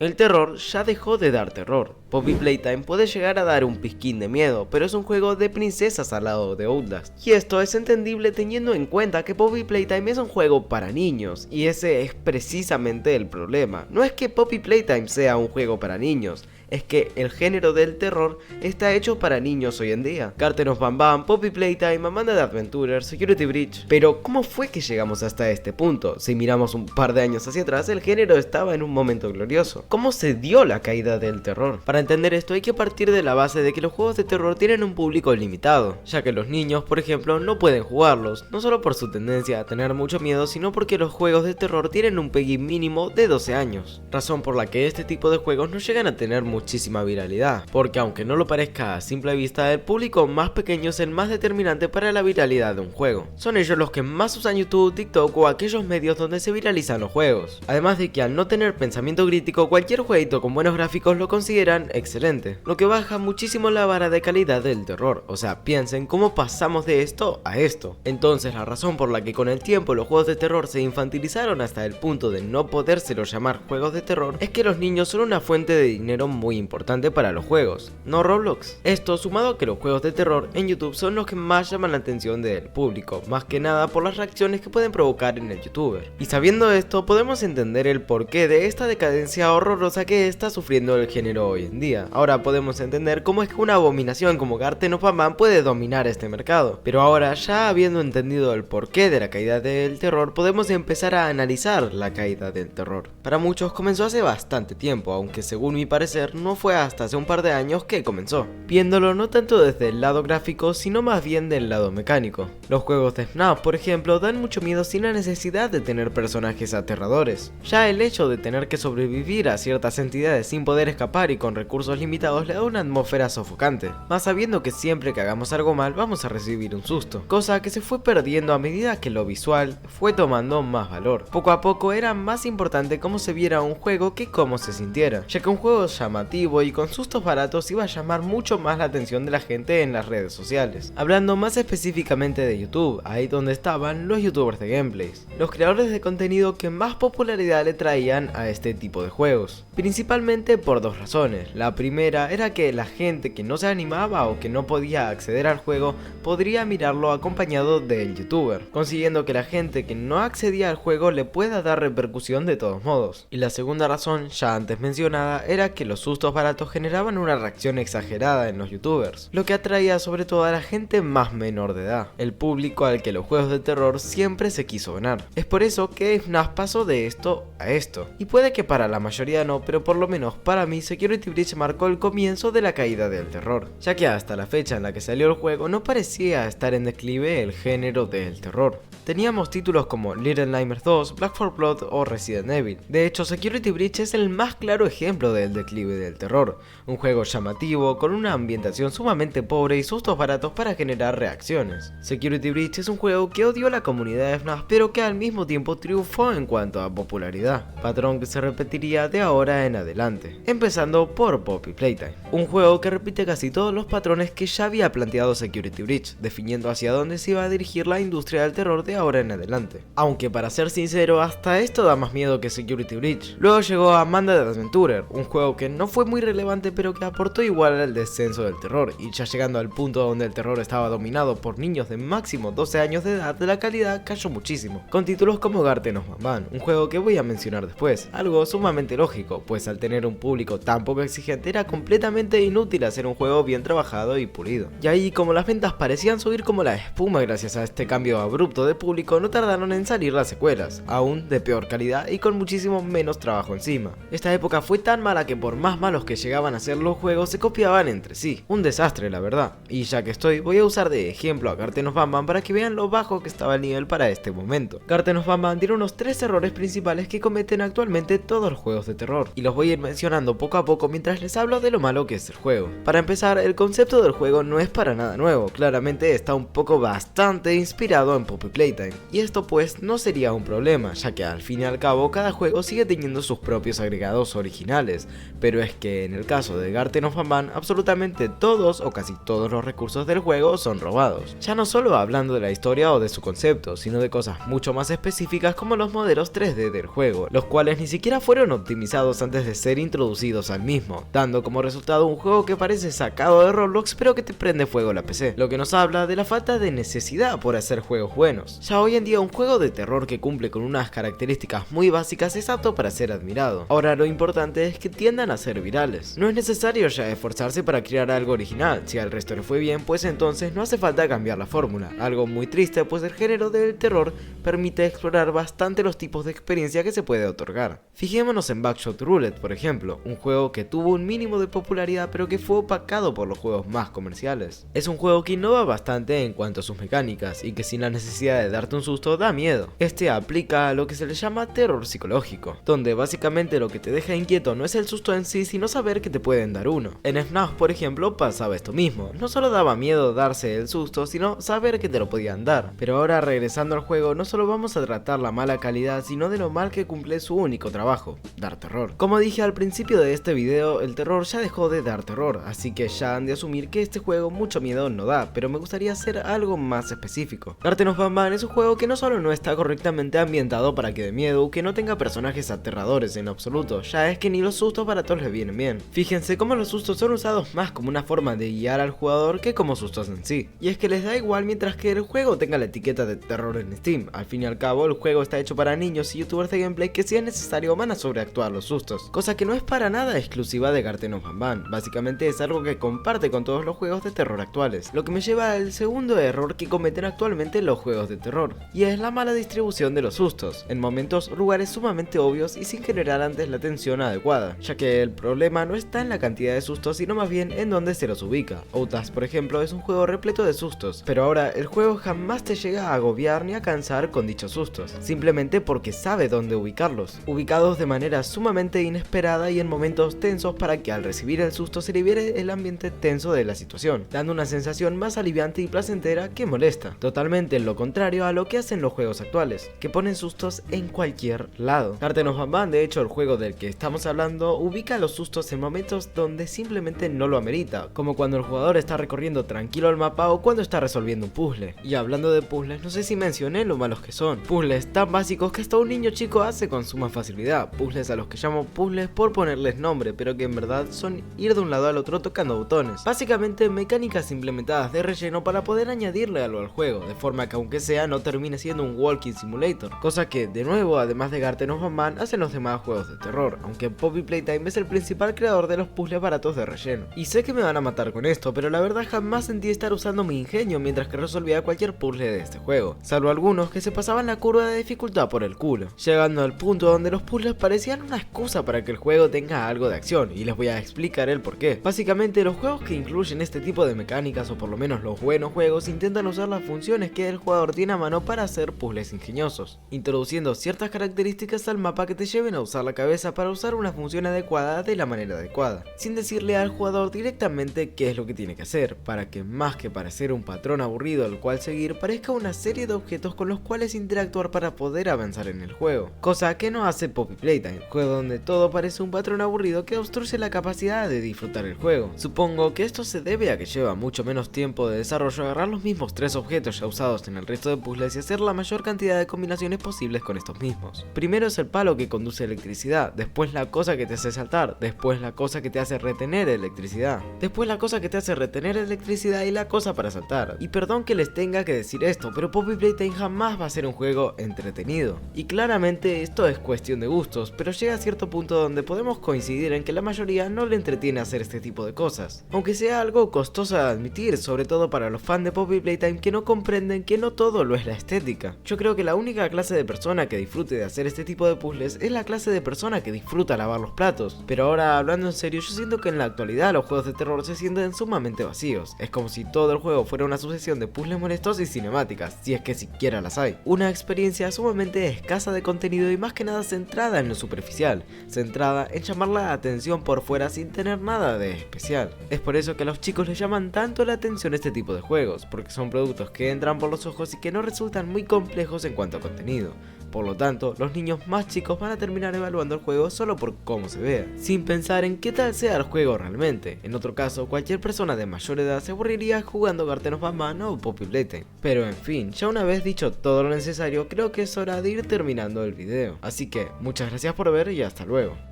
El terror ya dejó de dar terror. Poppy Playtime puede llegar a dar un pizquín de miedo, pero es un juego de princesas al lado de Outlast. Y esto es entendible teniendo en cuenta que Poppy Playtime es un juego para niños, y ese es precisamente el problema. No es que Poppy Playtime sea un juego para niños, es que el género del terror está hecho para niños hoy en día. Garten of Banban, Poppy Playtime, Amanda the Adventurer, Security Breach. Pero ¿cómo fue que llegamos hasta este punto? Si miramos un par de años hacia atrás, el género estaba en un momento glorioso. ¿Cómo se dio la caída del terror? Para entender esto hay que partir de la base de que los juegos de terror tienen un público limitado, ya que los niños, por ejemplo, no pueden jugarlos, no solo por su tendencia a tener mucho miedo, sino porque los juegos de terror tienen un PEGI mínimo de 12 años, razón por la que este tipo de juegos no llegan a tener muchísima viralidad, porque aunque no lo parezca a simple vista, el público más pequeño es el más determinante para la viralidad de un juego. Son ellos los que más usan YouTube, TikTok o aquellos medios donde se viralizan los juegos, además de que al no tener pensamiento crítico, cualquier jueguito con buenos gráficos lo consideran excelente, lo que baja muchísimo la vara de calidad del terror. O sea, piensen cómo pasamos de esto a esto. Entonces la razón por la que con el tiempo los juegos de terror se infantilizaron hasta el punto de no podérselo llamar juegos de terror es que los niños son una fuente de dinero muy importante para los juegos, no Roblox. Esto sumado a que los juegos de terror en YouTube son los que más llaman la atención del público, más que nada por las reacciones que pueden provocar en el youtuber. Y sabiendo esto podemos entender el porqué de esta decadencia horrorosa que está sufriendo el género hoy en día. Ahora podemos entender cómo es que una abominación como Garten of Banban puede dominar este mercado. Pero ahora, ya habiendo entendido el porqué de la caída del terror, podemos empezar a analizar la caída del terror. Para muchos comenzó hace bastante tiempo, aunque según mi parecer no fue hasta hace un par de años que comenzó, viéndolo no tanto desde el lado gráfico sino más bien del lado mecánico. Los juegos de FNAF, por ejemplo, dan mucho miedo sin la necesidad de tener personajes aterradores. Ya el hecho de tener que sobrevivir a ciertas entidades sin poder escapar y con recursos limitados le da una atmósfera sofocante, más sabiendo que siempre que hagamos algo mal vamos a recibir un susto, cosa que se fue perdiendo a medida que lo visual fue tomando más valor. Poco a poco era más importante cómo se viera un juego que cómo se sintiera, ya que un juego llamativo y con sustos baratos iba a llamar mucho más la atención de la gente en las redes sociales. Hablando más específicamente de YouTube, ahí donde estaban los youtubers de gameplays, los creadores de contenido que más popularidad le traían a este tipo de juegos, principalmente por dos razones. La primera era que la gente que no se animaba o que no podía acceder al juego podría mirarlo acompañado del youtuber, consiguiendo que la gente que no accedía al juego le pueda dar repercusión de todos modos. Y la segunda razón, ya antes mencionada, era que los sustos baratos generaban una reacción exagerada en los youtubers, lo que atraía sobre todo a la gente más menor de edad, el público al que los juegos de terror siempre se quiso ganar. Es por eso que FNAF pasó de esto a esto, y puede que para la mayoría no, pero por lo menos para mí Security Breach marcó el comienzo de la caída del terror, ya que hasta la fecha en la que salió el juego no parecía estar en declive el género del terror. Teníamos títulos como Little Nightmares 2, Back 4 Blood o Resident Evil. De hecho, Security Breach es el más claro ejemplo del declive del terror, un juego llamativo con una ambientación sumamente pobre y sustos baratos para generar reacciones. Security Breach es un juego que odió a la comunidad de FNAF, pero que al mismo tiempo triunfó en cuanto a popularidad, patrón que se repetiría de ahora en adelante, empezando por Poppy Playtime, un juego que repite casi todos los patrones que ya había planteado Security Breach, definiendo hacia dónde se iba a dirigir la industria del terror de ahora en adelante. Aunque para ser sincero, hasta esto da más miedo que Security Breach. Luego llegó Amanda the Adventurer, un juego que no fue muy relevante pero que aportó igual al descenso del terror, y ya llegando al punto donde el terror estaba dominado por niños de máximo 12 años de edad, la calidad cayó muchísimo, con títulos como Garten of Banban, un juego que voy a mencionar después, algo sumamente lógico, pues al tener un público tan poco exigente era completamente inútil hacer un juego bien trabajado y pulido. Y ahí, como las ventas parecían subir como la espuma gracias a este cambio abrupto de público, no tardaron en salir las secuelas, aún de peor calidad y con muchísimo menos trabajo encima. Esta época fue tan mala que por más malos que llegaban a ser los juegos se copiaban entre sí, un desastre la verdad. Y ya que estoy, voy a usar de ejemplo a Garten of Banban para que vean lo bajo que estaba el nivel para este momento. Garten of Banban tiene unos 3 errores principales que cometen actualmente todos los juegos de terror, y los voy a ir mencionando poco a poco mientras les hablo de lo malo que es el juego. Para empezar, el concepto del juego no es para nada nuevo, claramente está un poco bastante inspirado en Poppy Playtime, y esto pues no sería un problema, ya que al fin y al cabo cada juego sigue teniendo sus propios agregados originales, pero es es que en el caso de Garten of Banban, absolutamente todos o casi todos los recursos del juego son robados. Ya no solo hablando de la historia o de su concepto, sino de cosas mucho más específicas como los modelos 3D del juego, los cuales ni siquiera fueron optimizados antes de ser introducidos al mismo, dando como resultado un juego que parece sacado de Roblox pero que te prende fuego la PC, lo que nos habla de la falta de necesidad por hacer juegos buenos. Ya hoy en día un juego de terror que cumple con unas características muy básicas es apto para ser admirado. Ahora lo importante es que tiendan a ser virales. No es necesario ya esforzarse para crear algo original, si al resto le fue bien pues entonces no hace falta cambiar la fórmula, algo muy triste pues el género del terror permite explorar bastante los tipos de experiencia que se puede otorgar. Fijémonos en Buckshot Roulette por ejemplo, un juego que tuvo un mínimo de popularidad pero que fue opacado por los juegos más comerciales. Es un juego que innova bastante en cuanto a sus mecánicas y que sin la necesidad de darte un susto da miedo. Este aplica a lo que se le llama terror psicológico, donde básicamente lo que te deja inquieto no es el susto en sí sino saber que te pueden dar uno. En FNAF por ejemplo pasaba esto mismo, no solo daba miedo darse el susto sino saber que te lo podían dar. Pero ahora regresando al juego no solo vamos a tratar la mala calidad sino de lo mal que cumple su único trabajo, dar terror. Como dije al principio de este video, el terror ya dejó de dar terror, así que ya han de asumir que este juego mucho miedo no da, pero me gustaría hacer algo más específico. Garten of Banban es un juego que no solo no está correctamente ambientado para que dé miedo, que no tenga personajes aterradores en absoluto, ya es que ni los sustos para todos les vienen bien. Fíjense cómo los sustos son usados más como una forma de guiar al jugador que como sustos en sí, y es que les da igual mientras que el juego tenga la etiqueta de terror en Steam. Al fin y al cabo el juego está hecho para niños y youtubers de gameplay que si es necesario van a sobreactuar los sustos, cosa que no es para nada exclusiva de Garten of Banban, básicamente es algo que comparte con todos los juegos de terror actuales, lo que me lleva al segundo error que cometen actualmente los juegos de terror, y es la mala distribución de los sustos, en momentos o lugares sumamente obvios y sin generar antes la atención adecuada, ya que el problema no está en la cantidad de sustos sino más bien en dónde se los ubica. Outlast por ejemplo es un juego repleto de sustos, pero ahora el juego jamás te llega a agobiar ni a cansar con dichos sustos, simplemente porque sabe dónde ubicarlos, ubicados de manera sumamente inesperada y en momentos tensos para que al recibir el susto se libere el ambiente tenso de la situación, dando una sensación más aliviante y placentera que molesta, totalmente lo contrario a lo que hacen los juegos actuales, que ponen sustos en cualquier lado. Garten of Banban, de hecho el juego del que estamos hablando, ubica los sustos en momentos donde simplemente no lo amerita, como cuando el jugador está recorriendo tranquilo el mapa o cuando está resolviendo un puzzle. Y hablando de puzzles, no sé si mencioné lo malos que son, puzzles tan básicos que hasta un niño chico hace con suma facilidad, puzzles a los que llamo puzzles por ponerles nombre, pero que en verdad son ir de un lado al otro tocando botones, básicamente mecánicas implementadas de relleno para poder añadirle algo al juego, de forma que aunque sea no termine siendo un walking simulator, cosa que de nuevo además de Garten of Banban hacen los demás juegos de terror, aunque Poppy Playtime es el principal creador de los puzzles baratos de relleno. Y sé que me van a matar con esto, pero la verdad jamás sentí estar usando mi ingenio mientras que resolvía cualquier puzzle de este juego, salvo algunos que se pasaban la curva de dificultad por el culo, llegando al punto donde los puzzles parecían una excusa para que el juego tenga algo de acción, y les voy a explicar el porqué. Básicamente los juegos que incluyen este tipo de mecánicas, o por lo menos los buenos juegos, intentan usar las funciones que el jugador tiene a mano para hacer puzzles ingeniosos, introduciendo ciertas características al mapa que te lleven a usar la cabeza para usar una función adecuada de la manera adecuada, sin decirle al jugador directamente qué es lo que tiene que hacer, para que más que parecer un patrón aburrido al cual seguir, parezca una serie de objetos con los cuales interactuar para poder avanzar en el juego, cosa que no hace Poppy Playtime, juego donde todo parece un patrón aburrido que obstruye la capacidad de disfrutar el juego. Supongo que esto se debe a que lleva mucho menos tiempo de desarrollo agarrar los mismos 3 objetos ya usados en el resto de puzzles y hacer la mayor cantidad de combinaciones posibles con estos mismos. Primero es el palo que conduce electricidad, después la cosa que te hace saltar, después la cosa que te hace retener electricidad, después la cosa que te hace retener electricidad y la cosa para saltar. Y perdón que les tenga que decir esto, pero Poppy Playtime jamás va a ser un juego entretenido. Y claramente esto es cuestión de gustos, pero llega a cierto punto donde podemos coincidir en que la mayoría no le entretiene hacer este tipo de cosas, aunque sea algo costoso de admitir, sobre todo para los fans de Poppy Playtime que no comprenden que no todo lo es la estética. Yo creo que la única clase de persona que disfrute de hacer este tipo de puzzles es la clase de persona que disfruta lavar los platos. Pero ahora hablando en serio, yo siento que en la actualidad los juegos de terror se sienten sumamente vacíos. Es como si todo el juego fuera una sucesión de puzzles molestos y cinemáticas, si es que siquiera las hay. Una experiencia sumamente escasa de contenido y más que nada centrada en lo superficial, centrada en llamar la atención por fuera sin tener nada de especial. Es por eso que a los chicos les llaman tanto la atención este tipo de juegos, porque son productos que entran por los ojos y que no resultan muy complejos en cuanto a contenido. Por lo tanto, los niños más chicos van a terminar evaluando el juego solo por cómo se vea, sin pensar en qué tal sea el juego realmente. En otro caso, cualquier persona de mayor edad se aburriría jugando Garten of Batman o Poppy Playtime. Pero en fin, ya una vez dicho todo lo necesario, creo que es hora de ir terminando el video. Así que, muchas gracias por ver y hasta luego.